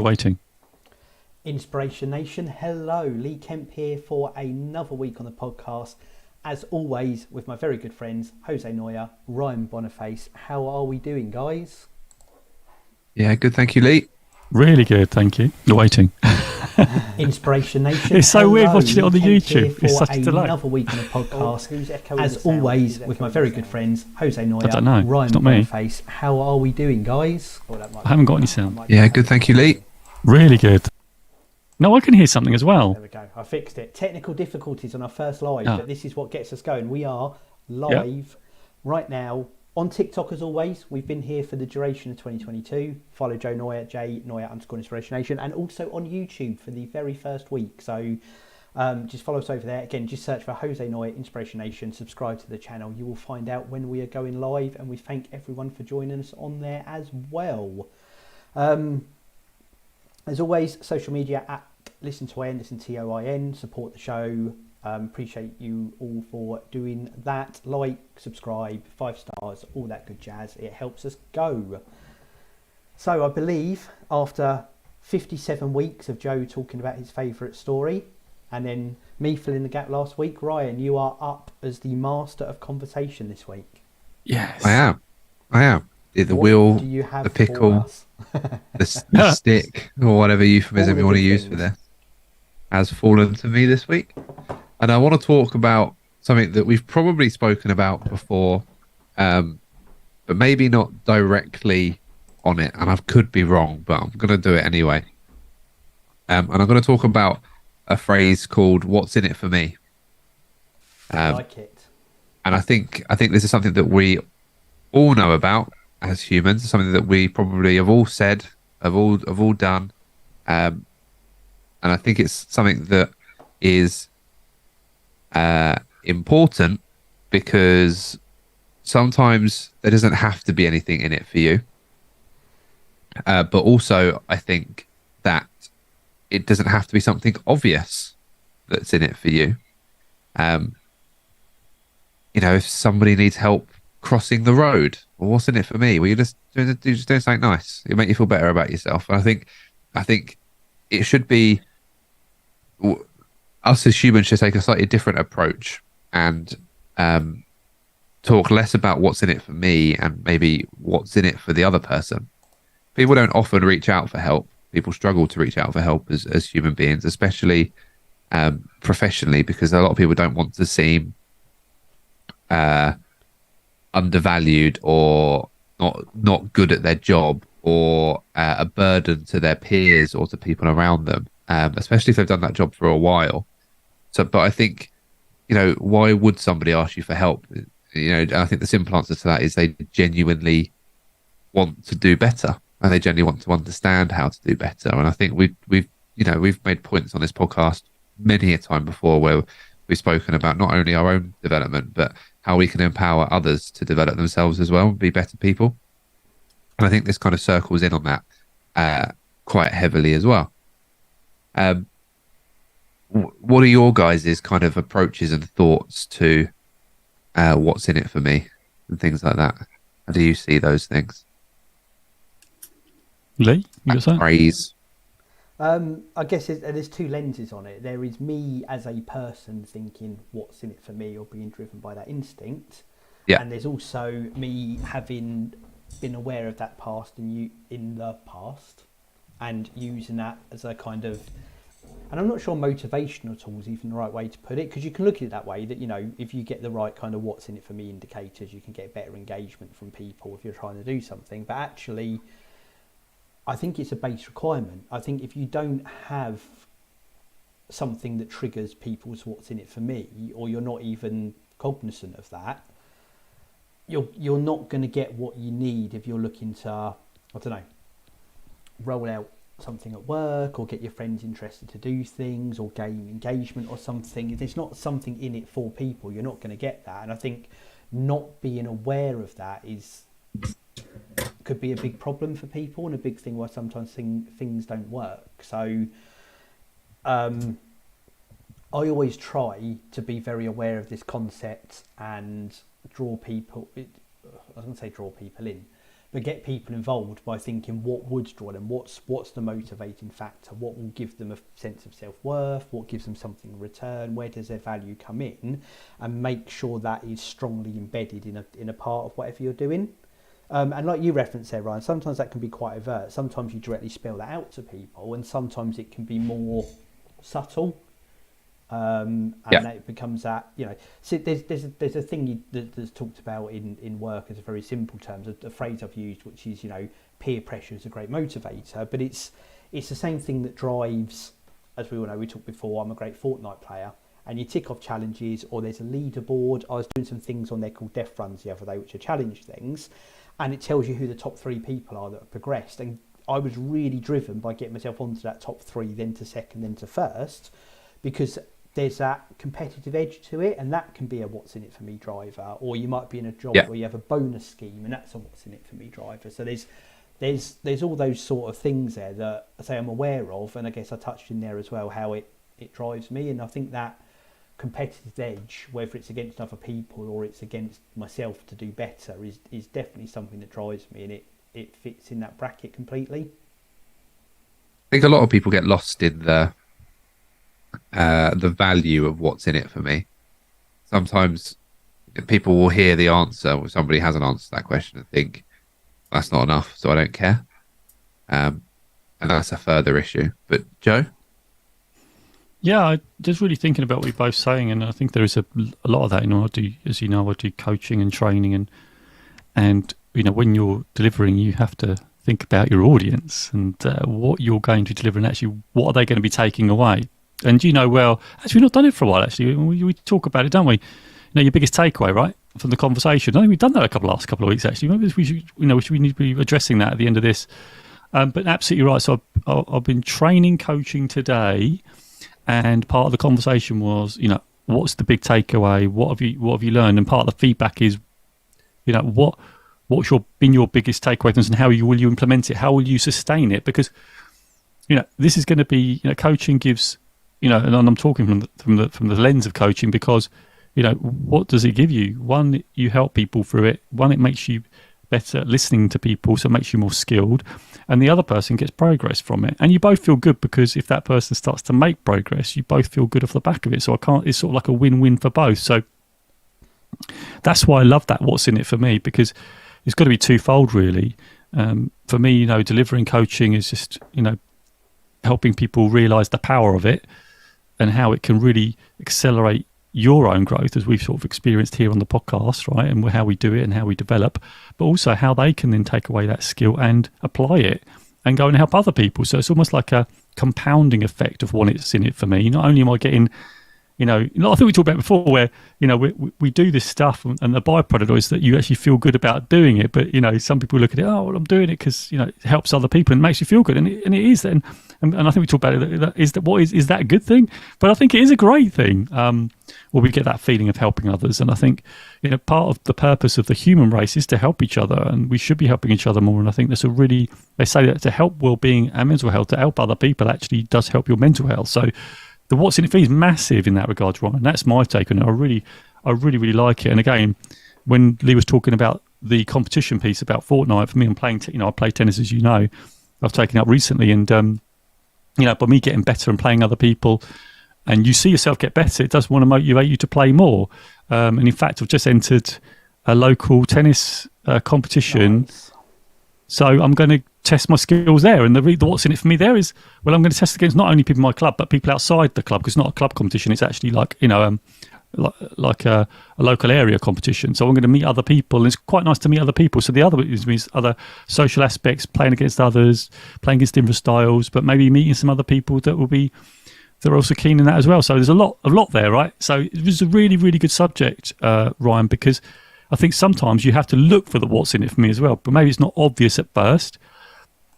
Waiting. Inspiration Nation, hello, Lee Kemp here for another week on the podcast. As always, with my very good friends, Jose Noya, Ryan Boniface. How are we doing, guys? Yeah, good. Thank you, Lee. Really good, thank you. Waiting. Inspiration Nation, It's so hello, weird watching it on the Lee Kemp here YouTube. It's for such a delay. another week on the podcast. Who's echoing As the sound? always, Who's with my echoing very the good sound? friends, Jose I don't Noya, know. Ryan It's not me. Boniface. How are we doing, guys? Oh, that might I haven't got be- any sound. might be- Yeah, good. Thank you, Lee. Really good. No, I can hear something as well. There we go. I fixed it. Technical difficulties on our first live, Ah. but this is what gets us going. We are live right now on TikTok as always. We've been here for the duration of 2022. Follow Joe Noya, J_Noya_Inspiration, and also on YouTube for the very first week. So just follow us over there. Again, just search for Jose Noya Inspiration Nation. Subscribe to the channel. You will find out when we are going live, and we thank everyone for joining us on there as well. As always, social media at listen to IN, listen TOIN, support the show. Appreciate you all for doing that. Like, subscribe, 5 stars, all that good jazz. It helps us go. So I believe after 57 weeks of Joe talking about his favourite story and then me filling the gap last week, Ryan, you are up as the master of conversation this week. Yes. I am. The What wheel, do you have the for pickle, us? the stick, or whatever euphemism All the you want to good use for things. this, has fallen to me this week. And I want to talk about something that we've probably spoken about before, but maybe not directly on it. And I could be wrong, but I'm going to do it anyway. And I'm going to talk about a phrase called "What's in it for me." I like it. And I think this is something that we all know about as humans, something that we probably have all said, have all done, and I think it's something that is important because sometimes there doesn't have to be anything in it for you, but also I think that it doesn't have to be something obvious that's in it for you. If somebody needs help crossing the road, well, what's in it for me? Well, you're just doing something nice. It'll make you feel better about yourself. And I think it should be us as humans should take a slightly different approach and talk less about what's in it for me and maybe what's in it for the other person. People don't often reach out for help. People struggle to reach out for help as human beings, especially professionally, because a lot of people don't want to seem undervalued or not good at their job or a burden to their peers or to people around them, especially if they've done that job for a while. So, but I think, why would somebody ask you for help? I think the simple answer to that is they genuinely want to do better and they genuinely want to understand how to do better. And I think we've made points on this podcast many a time before where we've spoken about not only our own development, but how we can empower others to develop themselves as well and be better people. And I think this kind of circles in on that quite heavily as well. What are your guys' kind of approaches and thoughts to what's in it for me and things like that? How do you see those things? Lee, you got something? Praise. I guess there's 2 lenses on it. There is me as a person thinking what's in it for me or being driven by that instinct. Yeah. And there's also me having been aware of that past in the past and using that as a kind of, and I'm not sure motivational tool is even the right way to put it, because you can look at it that way that, if you get the right kind of what's in it for me indicators, you can get better engagement from people if you're trying to do something. But actually, I think it's a base requirement. I think if you don't have something that triggers people's what's in it for me, or you're not even cognizant of that, you're not going to get what you need if you're looking to, I don't know, roll out something at work or get your friends interested to do things or gain engagement or something. If there's not something in it for people, you're not going to get that. And I think not being aware of that could be a big problem for people and a big thing why sometimes things don't work. So I always try to be very aware of this concept and draw people, I was going to say draw people in, but get people involved by thinking what would draw them, what's the motivating factor, what will give them a sense of self-worth, what gives them something in return, where does their value come in, and make sure that is strongly embedded in a part of whatever you're doing. And like you referenced there, Ryan, sometimes that can be quite overt. Sometimes you directly spell that out to people, and sometimes it can be more subtle. And it becomes that, so there's a thing that's talked about in work as a very simple terms, a phrase I've used, which is, peer pressure is a great motivator, but it's the same thing that drives, as we all know, we talked before, I'm a great Fortnite player, and you tick off challenges, or there's a leaderboard. I was doing some things on there called death runs the other day, which are challenge things, and it tells you who the top 3 people are that have progressed. And I was really driven by getting myself onto that top 3, then to second, then to first, because there's that competitive edge to it, and that can be a what's in it for me driver. Or you might be in a job where you have a bonus scheme, and that's a what's in it for me driver. So there's all those sort of things there that I say I'm aware of, and I guess I touched in there as well how it drives me. And I think that competitive edge, whether it's against other people or it's against myself to do better, is definitely something that drives me, and it fits in that bracket completely. I think a lot of people get lost in the value of what's in it for me. Sometimes people will hear the answer, or somebody hasn't answered that question, and think that's not enough, so I don't care. And that's a further issue. But Joe? Yeah, I just really thinking about what you're both saying, and I think there is a lot of that. I do, as you know, I do coaching and training, and when you're delivering, you have to think about your audience and what you're going to deliver, and actually what are they going to be taking away. And well, actually, we've not done it for a while. Actually, we talk about it, don't we? Your biggest takeaway, right, from the conversation. I think we've done that last couple of weeks. Actually, maybe we should, we need to be addressing that at the end of this. But absolutely right. So I've been training, coaching today. And part of the conversation was, what's the big takeaway? What have you learned? And part of the feedback is, what's been your biggest takeaway, and how will you implement it? How will you sustain it? Because, this is going to be, coaching gives, and I'm talking from the lens of coaching, because, what does it give you? One, you help people through it. One, it makes you better at listening to people, so it makes you more skilled, and the other person gets progress from it, and you both feel good, because if that person starts to make progress, you both feel good off the back of it. So it's sort of like a win-win for both. So that's why I love that what's in it for me, because it's got to be twofold really. For me, delivering coaching is just helping people realize the power of it and how it can really accelerate your own growth, as we've sort of experienced here on the podcast, right? And how we do it and how we develop, but also how they can then take away that skill and apply it and go and help other people. So it's almost like a compounding effect of what's in it for me. Not only am I getting, I think we talked about before, where we do this stuff, and the byproduct is that you actually feel good about doing it. But some people look at it, well, I'm doing it because it helps other people and it makes you feel good, and it is. And I think we talked about it. Is that a good thing? But I think it is a great thing. Where we get that feeling of helping others, and I think part of the purpose of the human race is to help each other, and we should be helping each other more. And I think they say that to help well-being and mental health, to help other people actually does help your mental health. So the what's in it for me is massive in that regard, Ryan. That's my take on it. I really like it. And again, when Lee was talking about the competition piece about Fortnite, for me, I'm playing. I play tennis, as you know. I've taken up recently, and by me getting better and playing other people, and you see yourself get better, it does want to motivate you to play more. And in fact, I've just entered a local tennis competition. Nice. So I'm going to test my skills there. And the what's in it for me there is, I'm going to test against not only people in my club, but people outside the club, because it's not a club competition. It's actually like, like a local area competition. So I'm going to meet other people, and it's quite nice to meet other people. So the other is other social aspects, playing against others, playing against different styles, but maybe meeting some other people that are also keen in that as well. So there's a lot there, right? So it was a really, really good subject, Ryan, because I think sometimes you have to look for the what's in it for me as well, but maybe it's not obvious at first.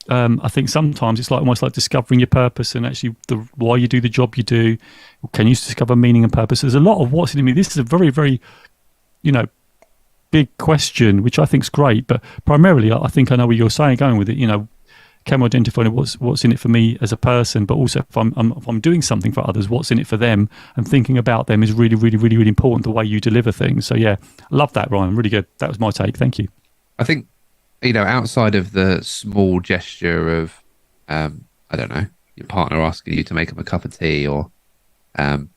I think sometimes it's almost like discovering your purpose and actually why you do the job you do. Can you discover meaning and purpose? There's a lot of what's in me. This is a very, very, big question, which I think is great. But primarily, I think I know where you're going with it. Can we identify what's in it for me as a person, but also if I'm doing something for others, what's in it for them, and thinking about them is really, really, really, really important, the way you deliver things. So yeah, love that, Ryan. Really good. That was my take. Thank you. I think outside of the small gesture of, I don't know, your partner asking you to make them a cup of tea, or um,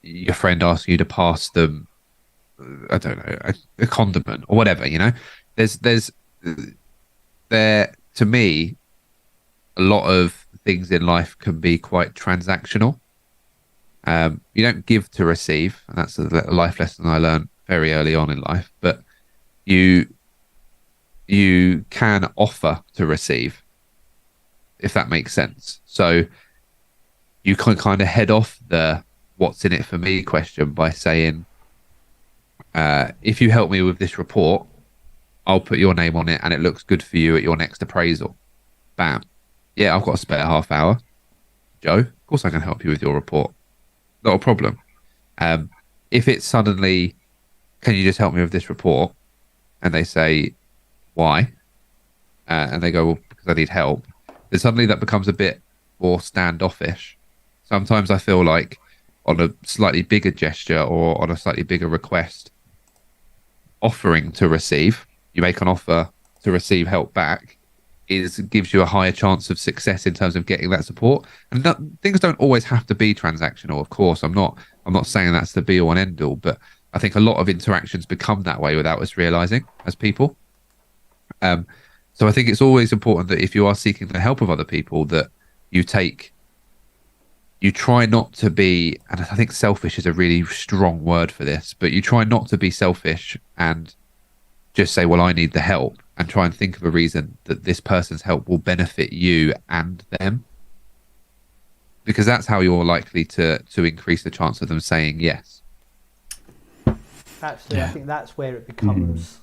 your friend asking you to pass them, I don't know, a condiment or whatever, there's there to me, a lot of things in life can be quite transactional. You don't give to receive, and that's a life lesson I learned very early on in life. But you you can offer to receive, if that makes sense. So you can kind of head off the "what's in it for me" question by saying, if you help me with this report, I'll put your name on it, and it looks good for you at your next appraisal. Bam. Yeah, I've got a spare half hour. Joe, of course I can help you with your report. Not a problem. Um, if it's suddenly, can you just help me with this report? And they say, why? And they go, well, because I need help. Then suddenly that becomes a bit more standoffish. Sometimes I feel like on a slightly bigger gesture or on a slightly bigger request, offering to receive, you make an offer to receive help back, gives you a higher chance of success in terms of getting that support. And things don't always have to be transactional, of course. I'm not saying that's the be all and end all, but I think a lot of interactions become that way without us realizing as people. So I think it's always important that if you are seeking the help of other people, that you try not to be, and I think selfish is a really strong word for this, but you try not to be selfish and just say, well, I need the help, and try and think of a reason that this person's help will benefit you and them. Because that's how you're likely to increase the chance of them saying yes. Absolutely. I think that's where it becomes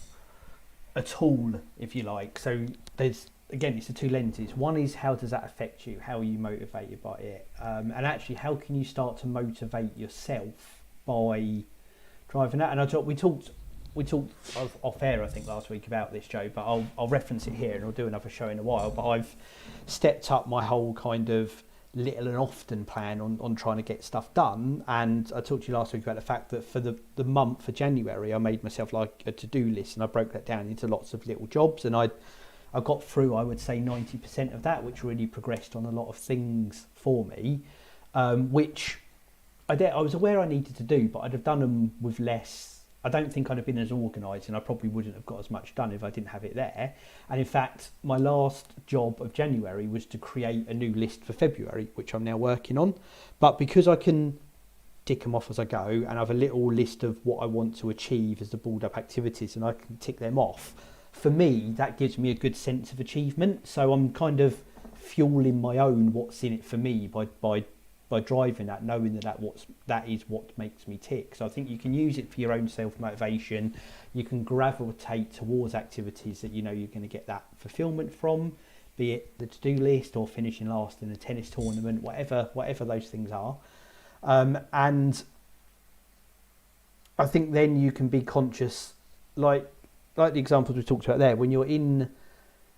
a tool, if you like. So there's, again, it's the two lenses. One is, how does that affect you? How are you motivated by it? And actually, how can you start to motivate yourself by driving that? And we talked off air, I think, last week about this, Joe, but I'll reference it here, and I'll do another show in a while. But I've stepped up my whole kind of little and often plan on trying to get stuff done. And I talked to you last week about the fact that for the month for January, I made myself like a to-do list, and I broke that down into lots of little jobs, and I got through, I would say, 90% of that, which really progressed on a lot of things for me, which I was aware I needed to do, but I'd have done them with less. I don't think I'd have been as organised, and I probably wouldn't have got as much done if I didn't have it there. And in fact, my last job of January was to create a new list for February, which I'm now working on. But because I can tick them off as I go, and I have a little list of what I want to achieve as the balled up activities, and I can tick them off, for me, that gives me a good sense of achievement. So I'm kind of fueling my own what's in it for me by driving that, knowing that is what makes me tick. So I think you can use it for your own self-motivation. You can gravitate towards activities that you know you're going to get that fulfillment from, be it the to-do list or finishing last in a tennis tournament, whatever those things are. And I think then you can be conscious, like the examples we talked about there, when you're in,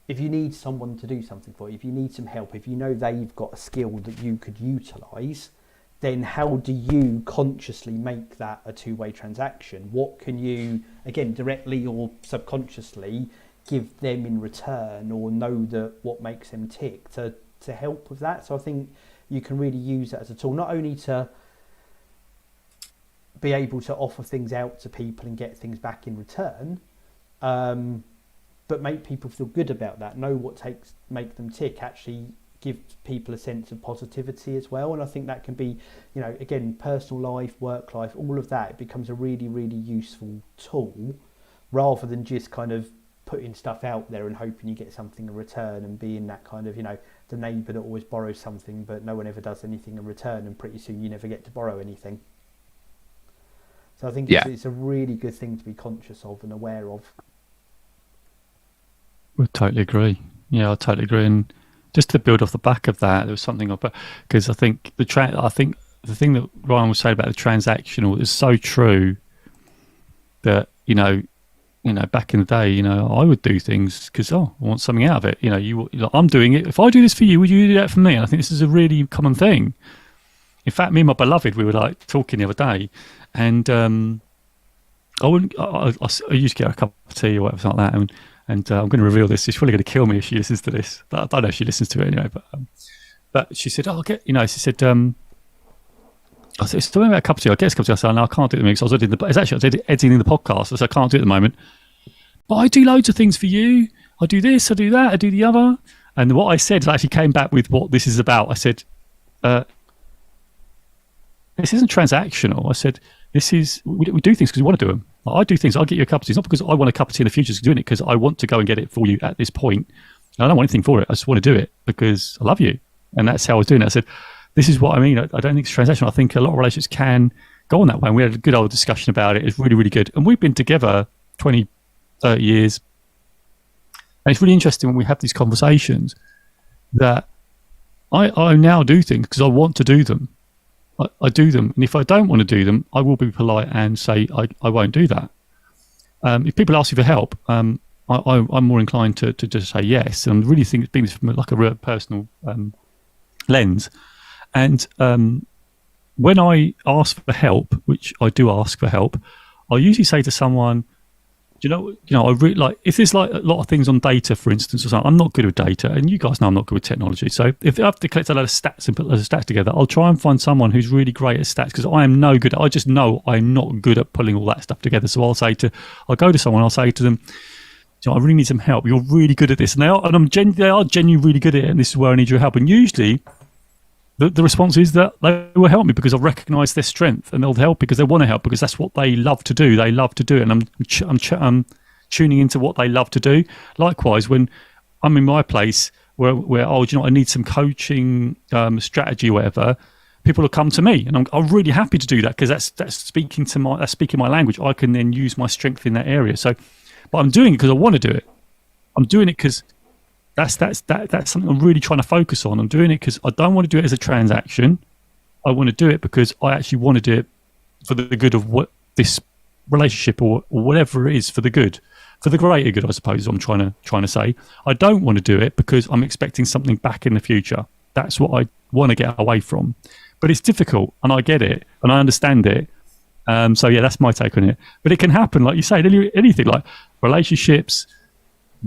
if you need someone to do something for you, if you need some help, if you know they've got a skill that you could utilise, then how do you consciously make that a two-way transaction? What can you, again, directly or subconsciously, give them in return, or know that what makes them tick to help with that? So I think you can really use that as a tool, not only to be able to offer things out to people and get things back in return, but make people feel good about that, know what make them tick, actually give people a sense of positivity as well. And I think that can be, again, personal life, work life, all of that, it becomes a really, really useful tool, rather than just kind of putting stuff out there and hoping you get something in return, and being that kind of, the neighbour that always borrows something but no one ever does anything in return, and pretty soon you never get to borrow anything. So I think it's a really good thing to be conscious of and aware of. Would totally agree. Yeah, I totally agree. And just to build off the back of that, there was something about, because I think the thing that Ryan was saying about the transactional is so true. That back in the day, I would do things because I want something out of it. I'm doing it. If I do this for you, would you do that for me? And I think this is a really common thing. In fact, me and my beloved, we were like talking the other day, and I used to get a cup of tea or whatever like that, and I'm going to reveal this. She's probably going to kill me if she listens to this. I don't know if she listens to it anyway, but she said, "Oh, she said, I said, it's talking about a cup of tea. I guess a cup of tea. I said, no, I can't do it because I was editing editing the podcast. I said, I can't do it at the moment. But I do loads of things for you. I do this, I do that, I do the other. And what I said actually came back with what this is about. I said, this isn't transactional. I said, we do things because we want to do them. Like, I do things. I'll get you a cup of tea. It's not because I want a cup of tea in the future. I'm doing it because I want to go and get it for you at this point. And I don't want anything for it. I just want to do it because I love you. And that's how I was doing it. I said, this is what I mean. I don't think it's transactional. I think a lot of relationships can go on that way. And we had a good old discussion about it. It's really, really good. And we've been together 20, 30 years. And it's really interesting when we have these conversations that I now do things because I want to do them. I do them. And if I don't want to do them, I will be polite and say I won't do that. If people ask you for help, I'm more inclined to just say yes. And I really think this from like a real personal lens. And when I ask for help, which I do ask for help, I usually say to someone, I really like, if there's like a lot of things on data, for instance, or something, I'm not good with data, and you guys know I'm not good with technology. So if I have to collect a lot of stats and put those stats together, I'll try and find someone who's really great at stats because I am no good. I just know I'm not good at pulling all that stuff together. So I'll go to someone, I'll say to them, I really need some help. You're really good at this. And they are genuinely really good at it, and this is where I need your help. And usually the response is that they will help me because I've recognised their strength, and they'll help because they want to help because that's what they love to do. They love to do it, and I'm tuning into what they love to do. Likewise, when I'm in my place where I need some coaching strategy or whatever, people will come to me, and I'm really happy to do that because that's speaking my language. I can then use my strength in that area. So, but I'm doing it because I want to do it. I'm doing it because that's something I'm really trying to focus on. I'm doing it because I don't want to do it as a transaction. I want to do it because I actually want to do it for the good of what this relationship or whatever it is, for the good, for the greater good, I suppose I'm trying to say. I don't want to do it because I'm expecting something back in the future. That's what I want to get away from. But it's difficult, and I get it, and I understand it. So yeah, that's my take on it. But it can happen, like you say, anything like relationships,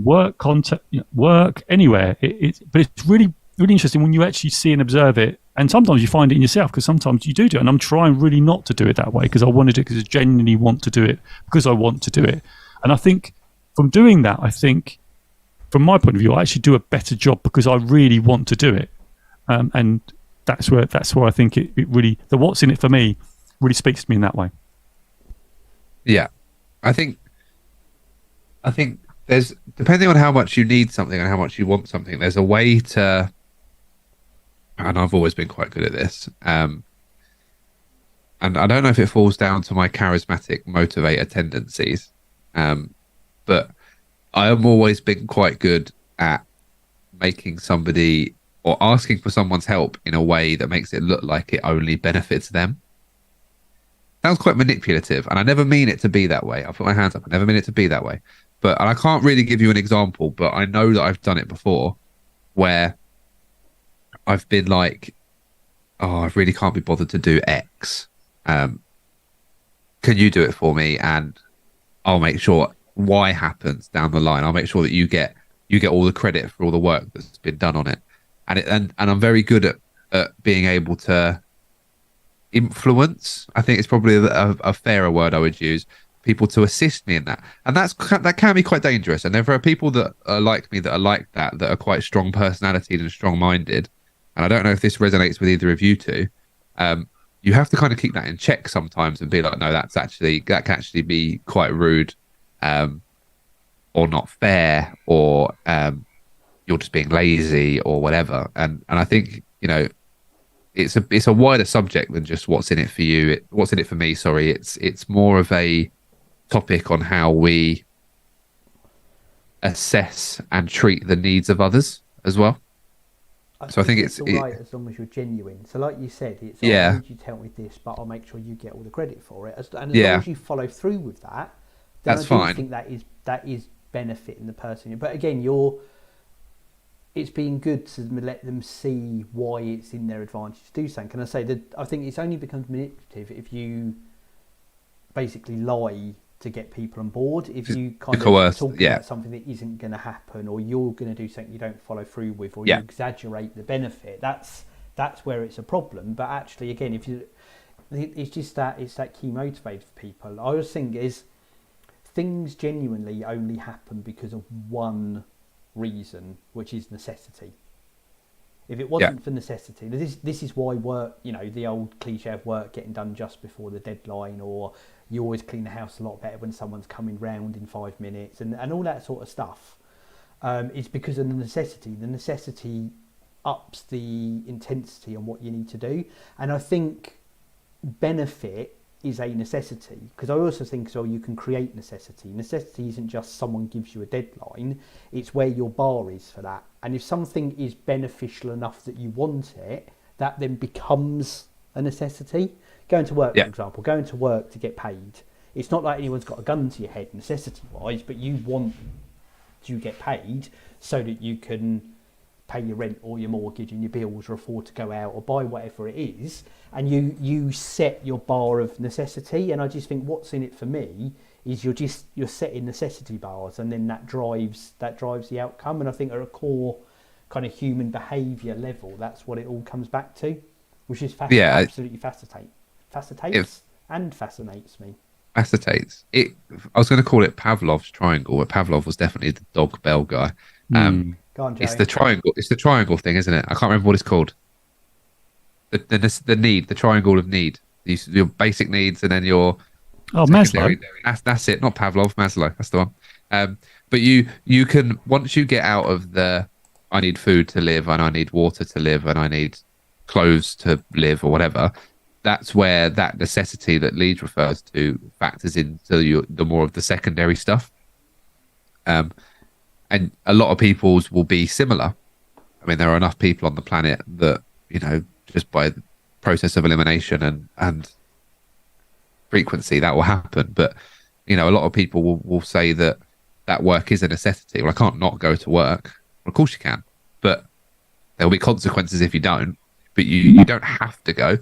work, content, work, anywhere. But it's really, really interesting when you actually see and observe it. And sometimes you find it in yourself because sometimes you do it. And I'm trying really not to do it that way because I want to do it because I genuinely want to do it because I want to do it. And I think from doing that, from my point of view, I actually do a better job because I really want to do it. And that's where I think it really, the what's in it for me really speaks to me in that way. Yeah. I think there's, depending on how much you need something and how much you want something, there's a way to, and I've always been quite good at this. And I don't know if it falls down to my charismatic motivator tendencies, but I have always been quite good at making somebody or asking for someone's help in a way that makes it look like it only benefits them. Sounds quite manipulative, and I never mean it to be that way. I'll put my hands up. I never mean it to be that way. And I can't really give you an example, but I know that I've done it before where I've been like, oh, I really can't be bothered to do X. Can you do it for me? And I'll make sure Y happens down the line. I'll make sure that you get all the credit for all the work that's been done on it. And I'm very good at being able to influence. I think it's probably a fairer word I would use. People to assist me in that, and that can be quite dangerous. And there are people that are like me that are like that are quite strong personality and strong minded. And I don't know if this resonates with either of you two. You have to kind of keep that in check sometimes and be like, no, that can actually be quite rude, or not fair, or you're just being lazy or whatever. And I think it's a wider subject than just what's in it for you. What's in it for me? Sorry, it's more of a topic on how we assess and treat the needs of others as well. I think it's all right as long as you're genuine. So like you said, it's I need you to help with this, but I'll make sure you get all the credit for it. And as long as you follow through with that, then that's I fine. think that is benefiting the person. But again, it's been good to let them see why it's in their advantage to do something. Can I say that I think it's only becomes manipulative if you basically lie to get people on board. If you kind of coerce, talk yeah. about something that isn't going to happen, or you're going to do something you don't follow through with, or Yeah. you exaggerate the benefit, that's where it's a problem. But actually, again, it's that key motivator for people. I always think is things genuinely only happen because of one reason, which is necessity. If it wasn't for necessity, this is why work, you know, the old cliche of work getting done just before the deadline, or you always clean the house a lot better when someone's coming round in 5 minutes, and all that sort of stuff, is because of the necessity. The necessity ups the intensity on what you need to do. And I think benefit is a necessity, because I also think you can create necessity. Necessity isn't just someone gives you a deadline, it's where your bar is for that. And if something is beneficial enough that you want it, that then becomes a necessity. Going to work, for example, going to work to get paid. It's not like anyone's got a gun to your head necessity wise, but you want to get paid so that you can pay your rent or your mortgage and your bills, or afford to go out or buy whatever it is. And you set your bar of necessity. And I just think what's in it for me is you're setting necessity bars, and then that drives the outcome. And I think at a core kind of human behaviour level, that's what it all comes back to, which is absolutely fascinates me. Fascinates it. I was going to call it Pavlov's triangle, but Pavlov was definitely the dog bell guy. Go on, Joey. It's the triangle. It's the triangle thing, isn't it? I can't remember what it's called. The need, the triangle of need. Your basic needs, and then your Maslow. That's it. Not Pavlov, Maslow. That's the one. But you can, once you get out of the I need food to live, and I need water to live, and I need clothes to live, or whatever. That's where that necessity that Leeds refers to factors into the more of the secondary stuff. And a lot of people's will be similar. I mean, there are enough people on the planet that, you know, just by the process of elimination and frequency, that will happen. But, you know, a lot of people will say that work is a necessity. Well, I can't not go to work. Well, of course you can, but there will be consequences if you don't. But you don't have to go.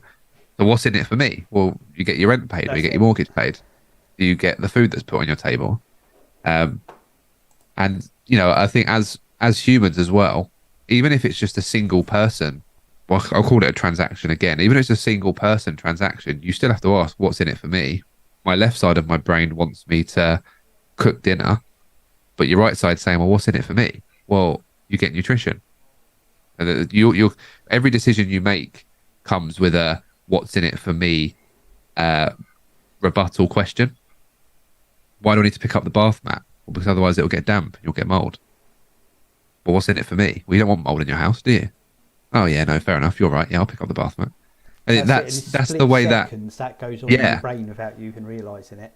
So what's in it for me? Well, you get your rent paid, or you get your mortgage paid. You get the food that's put on your table. And, you know, I think as humans as well, even if it's just a single person, well, I'll call it a transaction again. Even if it's a single person transaction, you still have to ask, what's in it for me? My left side of my brain wants me to cook dinner, but your right side saying, well, what's in it for me? Well, you get nutrition. And every decision you make comes with a what's in it for me rebuttal question. Why do I need to pick up the bath mat? Well, because otherwise it'll get damp and you'll get mold. Well, what's in it for me? Well, you don't want mold in your house, do you? Oh yeah, no, fair enough. You're right. Yeah, I'll pick up the bath mat. And that's the way that goes on in your brain without you even realising it.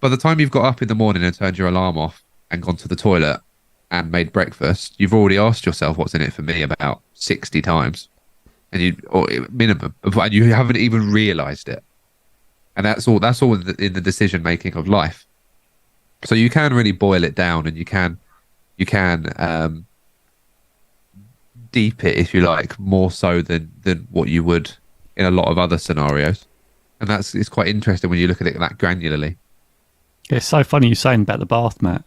By the time you've got up in the morning and turned your alarm off and gone to the toilet and made breakfast, you've already asked yourself what's in it for me about 60 times. And or minimum, and you haven't even realised it. And that's all in the decision making of life. So you can really boil it down, and you can deep it, if you like, more so than what you would in a lot of other scenarios. And it's quite interesting when you look at it that granularly. Yeah, it's so funny you saying about the bath mat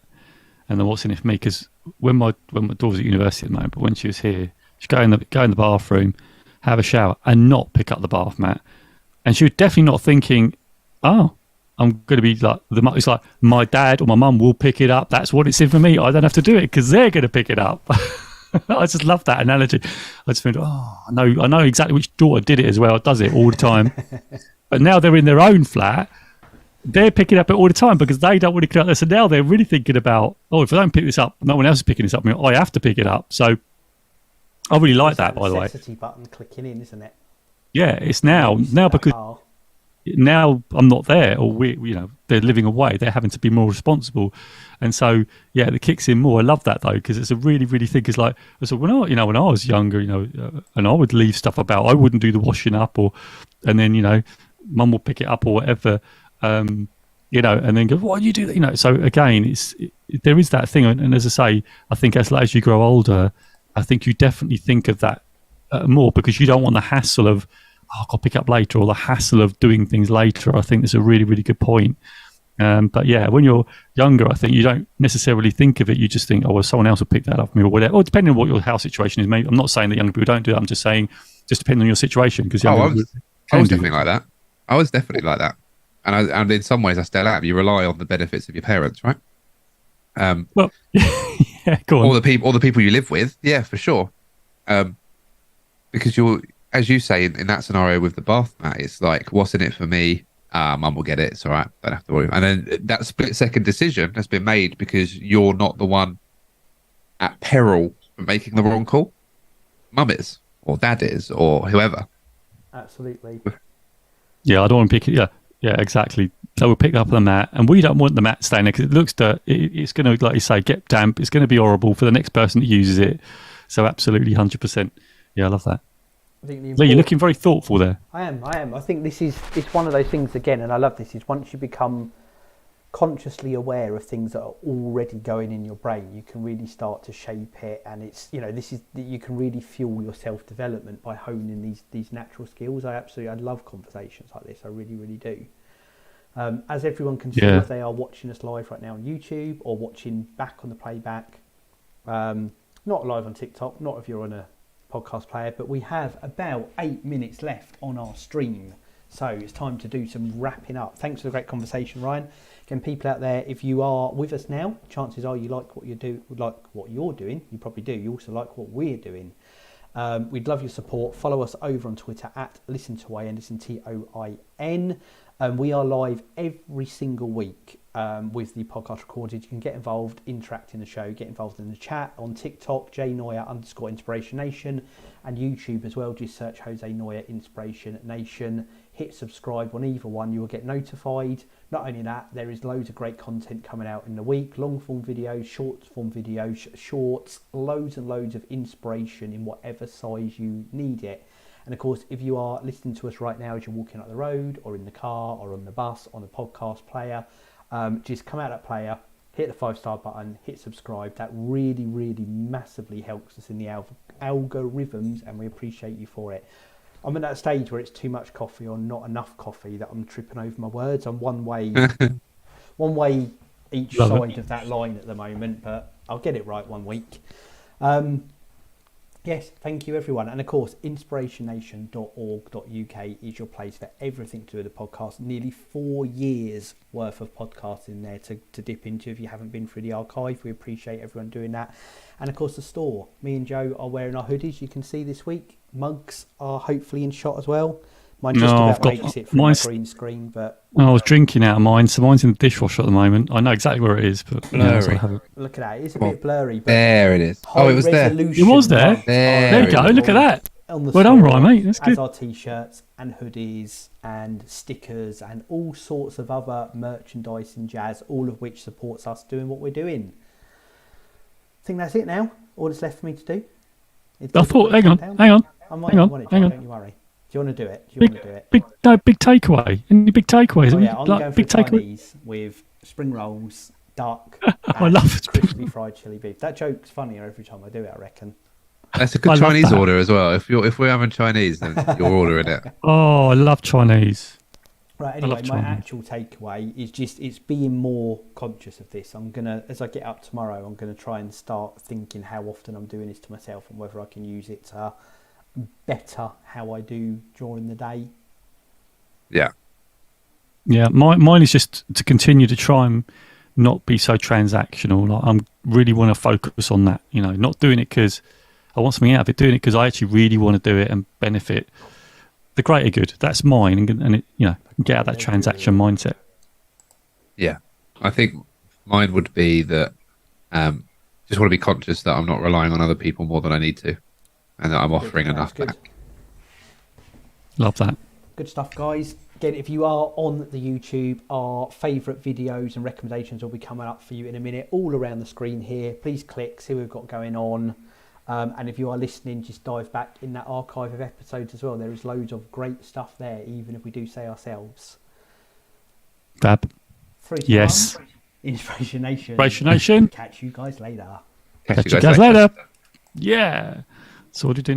and then what's in it for me, because when my daughter's at university at the moment, but when she was here, she'd go in the bathroom, have a shower, and not pick up the bath mat. And she was definitely not thinking, oh, I'm going to be like, it's like my dad or my mum will pick it up. That's what it's in for me. I don't have to do it because they're going to pick it up. I just love that analogy. I just think, I know exactly which daughter did it as well. Does it all the time. But now they're in their own flat. They're picking up it all the time because they don't want to pick it up there. So now they're really thinking about, if I don't pick this up, no one else is picking this up. I have to pick it up. So I really like that, by the way. Necessity button clicking in, isn't it? Yeah, it's now because now I'm not there, or they're living away. They're having to be more responsible, and so it kicks in more. I love that though, because it's a really thing. It's like when I was younger, and I would leave stuff about. I wouldn't do the washing up, and then mum will pick it up or whatever, and then go, why do you do that? So again, there is that thing, and as I say, I think as you grow older, I think you definitely think of that more, because you don't want the hassle of, I'll pick up later, or the hassle of doing things later. I think that's a really good point. But yeah, when you're younger, I think you don't necessarily think of it. You just think, oh, well, someone else will pick that up for me or whatever. Or depending on what your house situation is. Maybe I'm not saying that younger people don't do that. I'm just saying, just depending on your situation. Because I younger was, people I can was do definitely like that. I was definitely like that. And in some ways, I still am. You rely on the benefits of your parents, right? Well, yeah, go on. All the people you live with, yeah, for sure. Because you're, as you say, in that scenario with the bath mat, it's like, what's in it for me? Mum will get it. It's all right. Don't have to worry. And then that split-second decision has been made because you're not the one at peril for making the wrong call. Mum is, or dad is, or whoever. Absolutely. Yeah, I don't want to pick it. Yeah, exactly. So we'll pick up the mat, and we don't want the mat staying there because it looks dirt. It's going to, like you say, get damp. It's going to be horrible for the next person that uses it. So absolutely, 100%. Yeah, I love that. I think Lee, you're looking very thoughtful there. I am. I think it's one of those things again, and I love this. Is once you become consciously aware of things that are already going in your brain, you can really start to shape it, and it's you can really fuel your self development by honing these natural skills. I love conversations like this. I really, really do. As everyone can see, if they are watching us live right now on YouTube or watching back on the playback, not live on TikTok, not if you're on a podcast player, but we have about 8 minutes left on our stream, so it's time to do some wrapping up. Thanks for the great conversation, Ryan. Again, people out there, if you are with us now, chances are you like what you're doing. You probably do. You also like what we're doing. We'd love your support. Follow us over on Twitter at listen to Toin, listen TOIN. We are live every single week with the podcast recorded. You can get involved, interact in the show, get involved in the chat on TikTok, @Noya_Inspiration, and YouTube as well. Just search Jose Noya Inspiration Nation. Hit subscribe on either one. You will get notified. Not only that, there is loads of great content coming out in the week. Long form videos, short form videos, shorts, loads and loads of inspiration in whatever size you need it. And of course, if you are listening to us right now as you're walking up the road or in the car or on the bus on a podcast player, just come out that player, hit the 5-star button, hit subscribe. That really, really massively helps us in the algorithms, and we appreciate you for it. I'm at that stage where it's too much coffee or not enough coffee that I'm tripping over my words. I'm one way each side of that line at the moment, but I'll get it right one week. Yes, thank you everyone. And of course, inspirationnation.org.uk is your place for everything to do with the podcast. Nearly 4 years worth of podcasts in there to dip into if you haven't been through the archive. We appreciate everyone doing that. And of course, the store. Me and Joe are wearing our hoodies, you can see this week. Mugs are hopefully in shot as well. Mine just about makes it through my green screen, but I was drinking out of mine, so mine's in the dishwasher at the moment. I know exactly where it is, but blurry. Look at that. It's a bit blurry. But there it is. Oh, it was there. It was there. There you go. Look at that. Well done, Ryan, mate. That's good. As our t-shirts and hoodies and stickers and all sorts of other merchandise and jazz, all of which supports us doing what we're doing. I think that's it now. All that's left for me to do. I thought, hang on. Hang on. Don't you worry. Do you want to do it? Big takeaway. Any big takeaways? Oh, yeah, I'm going for Chinese with spring rolls, duck, I love crispy fried chili beef. That joke's funnier every time I do it, I reckon. That's a good Chinese order as well. If we're having Chinese, then you're ordering it. Oh, I love Chinese. Right, anyway, my actual takeaway is just it's being more conscious of this. I'm gonna, as I get up tomorrow, I'm gonna try and start thinking how often I'm doing this to myself and whether I can use it to better how I do during the day. Yeah. Mine is just to continue to try and not be so transactional. Like I really want to focus on that. Not doing it because I want something out of it. Doing it because I actually really want to do it and benefit the greater good. That's mine, and it, get out of that transaction mindset. Yeah, I think mine would be that just want to be conscious that I'm not relying on other people more than I need to, and that I'm offering enough back. Love that. Good stuff, guys. Again, if you are on the YouTube, our favourite videos and recommendations will be coming up for you in a minute, all around the screen here. Please click, see what we've got going on. And if you are listening, just dive back in that archive of episodes as well. There is loads of great stuff there, even if we do say ourselves. Fab. 3 to yes. 1. Inspiration Nation. Inspiration Nation. Catch you guys later. Catch you guys later. Yeah. So what do you do now?